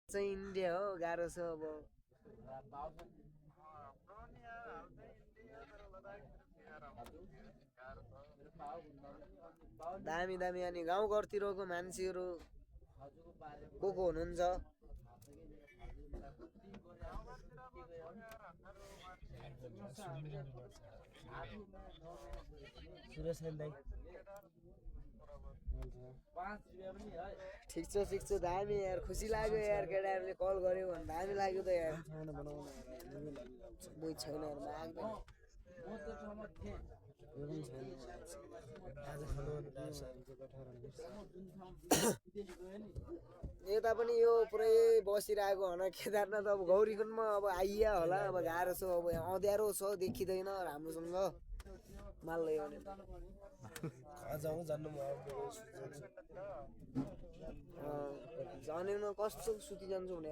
चाहिँ इन्डिया हो गाह्रो छ अब दामी दामी अनि गाउँघरतिरको मान्छेहरू को हुनुहुन्छ ठिक छ दामी यार खुसी लाग्यो यार केटाहरूले कल गर्यो भने दामी लाग्यो त यार बुझ छैन यता पनि यो पुरै बसिरहेको हुन केदारनाथ अब गौरीकुण्डमा अब आइया होला अब गाह्रो छ अब अँध्यारो छ देखिँदैन राम्रोसँग माल्दै भने जाने कस्तो सुति जान्छु भने